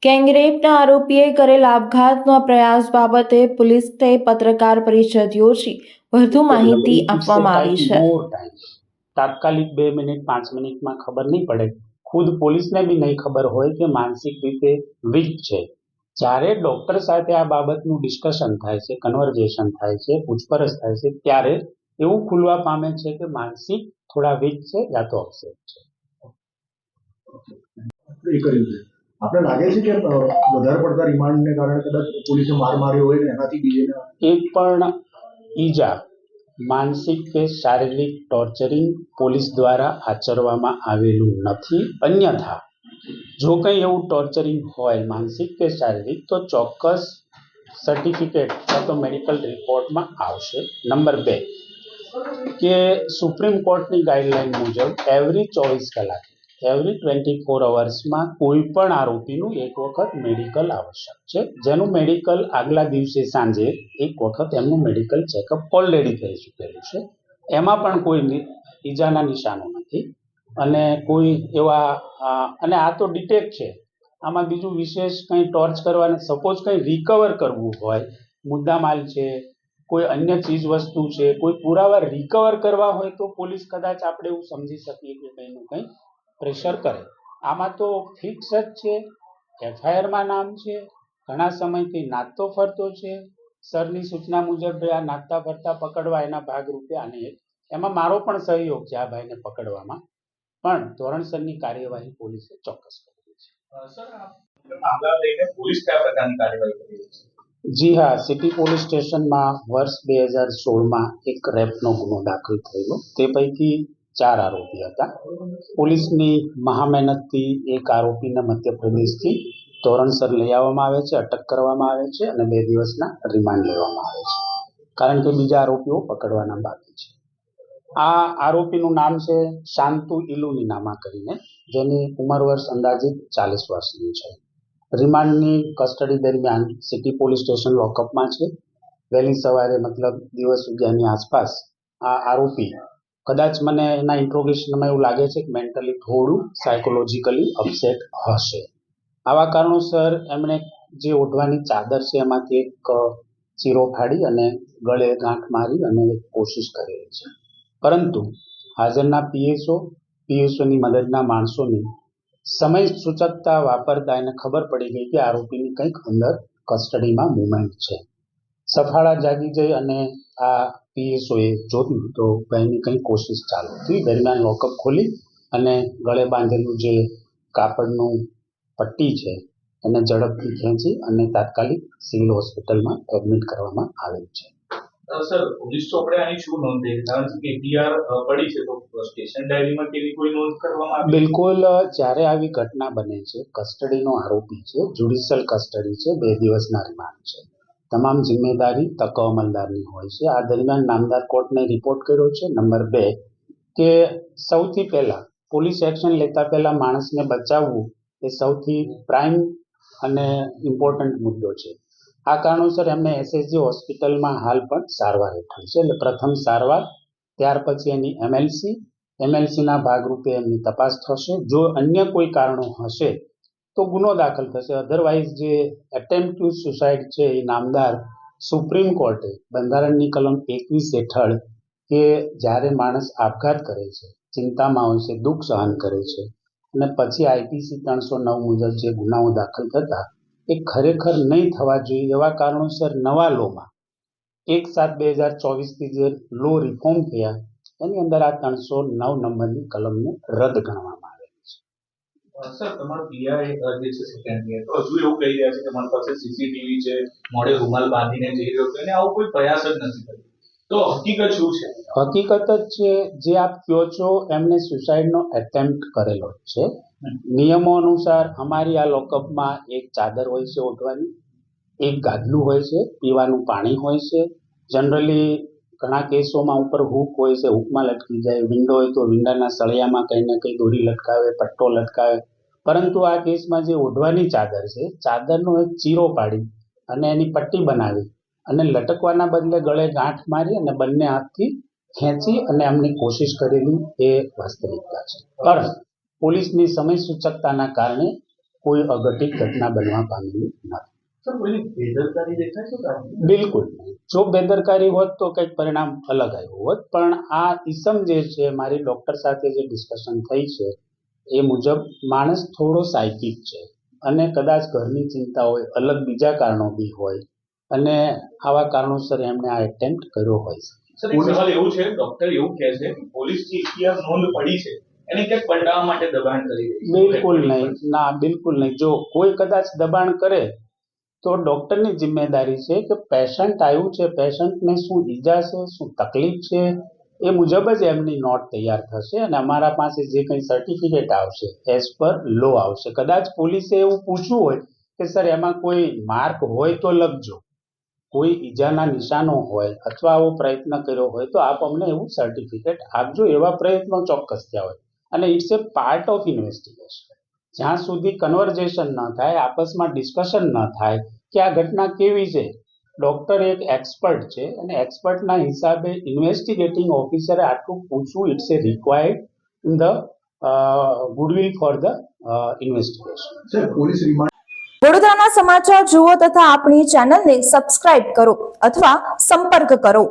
ગેંગરેપના આરોપીએ કરેલ આપઘાતના પ્રયાસ બાબતે પોલીસે પત્રકાર પરિષદ યોજી વધુ માહિતી આપવામાં આવી છે। તાત્કાલિક 2 મિનિટ 5 મિનિટમાં ખબર નહીં પડે, ખુદ પોલીસને બી નહીં ખબર હોય કે માનસિક રીતે વીક છે। જ્યારે ડોક્ટર સાથે આ બાબતનું ડિસ્કશન થાય છે, કન્વર્ઝેશન થાય છે, પૂછપરછ થાય છે, ત્યારે એવું ખુલવા પામે છે કે માનસિક થોડા વીક છે યા તો અપસેટ છે। આપણે લાગે છે કે વધારે પડતા રિમાન્ડને કારણે કદાચ પોલીસે માર માર્યો હોય ને એનાથી બીજેને એક પણ ઈજા માનસિક કે શારીરિક ટોર્ચરિંગ પોલીસ દ્વારા આચરવામાં આવેલું નથી। અન્યથા જો કંઈ એવું ટોર્ચરિંગ હોય માનસિક કે શારીરિક તો ચોક્કસ સર્ટિફિકેટ અથવા તો મેડિકલ રિપોર્ટમાં આવશે। નંબર 2 કે સુપ્રીમ કોર્ટની ગાઈડલાઈન મુજબ એવરી 24 કલાકે એવરી 24 અવર્સમાં કોઈ પણ આરોપીનું એક વખત મેડિકલ આવશ્યક છે, જેનું મેડિકલ આગલા દિવસે સાંજે એક વખત એમનું મેડિકલ ચેકઅપ ઓલરેડી થઈ ચૂકેલું છે। એમાં પણ કોઈ ઈજાના નિશાનો નથી અને કોઈ એવા અને આ તો ડિટેક્ટ છે। આમાં બીજું વિશેષ કંઈ ટોર્ચ કરવાને સપોઝ કંઈ રિકવર કરવું હોય, મુદ્દામાલ છે, કોઈ અન્ય ચીજ વસ્તુ છે, કોઈ પુરાવા રિકવર કરવા હોય તો પોલીસ કદાચ આપણે એવું સમજી શકીએ કે કંઈનું કંઈ પ્રેશર કરે। આમાં તો ફિક્સ જ છે, એફઆઈઆરમાં નામ છે, ઘણા સમયથી નાચતો ફરતો છે, સરની સૂચના મુજબ આ નાચતા ફરતા પકડવા એના ભાગરૂપે આને એમાં મારો પણ સહયોગ છે આ ભાઈને પકડવામાં, પણ ધોરણસરની કાર્યવાહી પોલીસે ચોક્કસ કરી છે। જી હા, સિટી પોલીસ સ્ટેશનમાં વર્ષ 2016માં એક રેપનો ગુનો દાખલ થયેલો, તે પૈકી 4 આરોપી હતા। પોલીસની મહામહેનતથી એક આરોપીને મધ્યપ્રદેશથી ધોરણસર લઈ આવવામાં આવે છે, અટક કરવામાં આવે છે અને 2 દિવસના રિમાન્ડ લેવામાં આવે છે, કારણ કે બીજા આરોપીઓ પકડવાના બાકી છે। આ આરોપીનું નામ છે શાંતુ ઇલુનીનામા કરીને, જેની ઉંમર વર્ષ અંદાજિત 40 વર્ષની છે। રિમાન્ડની કસ્ટડી દરમિયાન સિટી પોલીસ સ્ટેશન લોકઅપમાં છે। વહેલી સવારે મતલબ દિવસ ઉગ્યાની આસપાસ આ આરોપી કદાચ મને એના ઇન્ટ્રોગેશનમાં એવું લાગે છે કે મેન્ટલી થોડું સાયકોલોજીકલી અપસેટ હશે। આવા કારણોસર એમણે જે ઓઢવાની ચાદર છે એમાંથી એક ચીરો ફાડી અને ગળે ગાંઠ મારી અને કોશિશ કરેલી છે, પરંતુ હાજરના પીએસઓની મદદના માણસોની સમય સૂચકતા વાપરતા એને ખબર પડી ગઈ કે આરોપીની કંઈક અંદર કસ્ટડીમાં મુવમેન્ટ છે। સફાળા જાગી જઈ અને આ પીએસઓએ જોયું તો ભાઈની કંઈ કોશિશ ચાલુ હતી। દરમિયાન લોકઅપ ખોલી અને ગળે બાંધેલું જે કાપડનું પટ્ટી છે એને ઝડપથી ખેંચી અને તાત્કાલિક સિવિલ હોસ્પિટલમાં એડમિટ કરવામાં આવેલ છે। સર, પોલીસ ચોપડે આની શું નોંધ થઈ? કારણ કે એફઆઈઆર પડી છે તો સ્ટેશન ડાયરીમાં કેવી કોઈ નોંધ કરવામાં આવી? બિલકુલ, જ્યારે આવી ઘટના બને છે, કસ્ટડીનો આરોપી છે, જ્યુડિશિયલ કસ્ટડી છે, 2 દિવસના રિમાન્ડ છે, તમામ જિમ્મેદારી તક અમલદારની હોય છે। આ દરમિયાન નામદાર કોર્ટને રિપોર્ટ કર્યો છે। નંબર 2 કે સૌથી પહેલા પોલીસ એક્શન લેતા પહેલા માણસને બચાવવું એ સૌથી પ્રાઇમ અને ઇમ્પોર્ટન્ટ મુદ્દો છે। આ કારણોસર એમને એસએસજી હોસ્પિટલમાં હાલ પણ સારવાર હેઠળ છે, એટલે પ્રથમ સારવાર, ત્યાર પછી એની એમએલસીના ભાગરૂપે એમની તપાસ થશે। જો અન્ય કોઈ કારણો હશે તો ગુનો દાખલ થશે, અધરવાઇઝ જે એટેમ્પ્ટ ટુ સુસાઇડ છે એ નામદાર સુપ્રીમ કોર્ટે બંધારણની કલમ 21 હેઠળ કે જ્યારે માણસ આપઘાત કરે છે, ચિંતામાં હોય છે, દુઃખ સહન કરે છે અને પછી આઈપીસી 309 મુજબ જે ગુનાઓ દાખલ થતા એ ખરેખર નહીં થવા જોઈએ એવા કારણોસર નવા લોમાં 1/7/2024થી જે લો રિફોર્મ થયા એની અંદર આ 309 નંબરની કલમને રદ ગણવામાં આવેલી છે। સર, તમારો પીઆઈ જે છે સેકન્ડરી તો હજુ એવું કહી રહ્યા છે કે મારી પાસે સીસીટીવી છે, મોઢે રૂમાલ બાંધીને જઈ રહ્યો છે અને આવો કોઈ પ્રયાસ જ નથી કર્યો, તો હકીકત શું છે? હકીકત જ છે જે આપ કહો છો, એમને સુસાઇડનો એટેમ્પ્ટ કરેલો છે। નિયમો અનુસાર અમારી આ લોકઅપમાં એક ચાદર હોય છે ઓઢવાની, એક ગાદલું હોય છે, પીવાનું પાણી હોય છે, જનરલી ઘણા કેસોમાં ઉપર હૂક હોય છે, હૂકમાં લટકી જાય, વિન્ડો હોય તો વિન્ડાના સળિયામાં કંઈ ને કંઈ દોરી લટકાવે, પટ્ટો લટકાવે, પરંતુ આ કેસમાં જે ઓઢવાની ચાદર છે, ચાદરનો એક ચીરો પાડી અને એની પટ્ટી બનાવી અને લટકવાના બદલે ગળે ગાંઠ મારી અને બંને હાથથી ખેંચી અને એમની કોશિશ કરેલી એ વાસ્તવિકતા છે। પણ પોલીસની સમય સૂચકતાના કારણે કોઈ અઘટિત ઘટના બનવા પામેલી નથી. સર કોઈની બેદરકારી દેખાય છે કે બિલકુલ નહીં. જો બેદરકારી હોત તો કંઈક પરિણામ અલગ આવ્યું હોત, પણ આ ઈસમ જે છે, મારી ડૉક્ટર સાથે જે ડિસ્કશન થઈ છે એ મુજબ માણસ થોડો સાયકિક છે અને કદાચ ઘરની ચિંતા હોય, અલગ બીજા કારણો બી હોય અને આવા કારણોસર એમણે આ એટેમ્પ્ટ કર્યો હોય છે. સર એક સવાલ એવું છે, ડોક્ટર એવું કહે છે કે પોલીસ જે ઇતિહાસ નોંધ પડી છે એને ક્યાંક પલટાવવા માટે દબાણ કરી રહી છે. બિલકુલ નહીં, ના બિલકુલ નહીં. જો કોઈ કદાચ દબાણ કરે તો ડૉક્ટરની જિમ્મેદારી છે કે પેશન્ટ આવ્યું છે, પેશન્ટને શું ઈજા છે, શું તકલીફ છે, એ મુજબ જ એમની નોટ તૈયાર થશે અને અમારા પાસે જે કંઈ સર્ટિફિકેટ આવશે એઝ પર લો આવશે. કદાચ પોલીસે એવું પૂછવું હોય કે સર એમાં કોઈ માર્ક હોય તો લખજો, કોઈ ઈજાના નિશાનો હોય અથવા આવો પ્રયત્ન કર્યો હોય તો આપ અમને એવું સર્ટિફિકેટ આપજો. એવા પ્રયત્નો ચોક્કસ થયા હોય અને it's a part of investigation. જ્યાં સુધી કન્વર્ઝેશન ન થાય, આપસમાં ડિસ્કશન ન થાય કે આ ઘટના કેવી છે, ડૉક્ટર એક એક્સપર્ટ છે અને એક્સપર્ટના હિસાબે ઇન્વેસ્ટિગેટિંગ ઓફિસરે આટલું પૂછવું it's a required in the goodwill for the investigation. Sir police remand વડોદરાના સમાચાર જુઓ તથા આપણી ચેનલને સબસ્ક્રાઇબ કરો અથવા સંપર્ક કરો.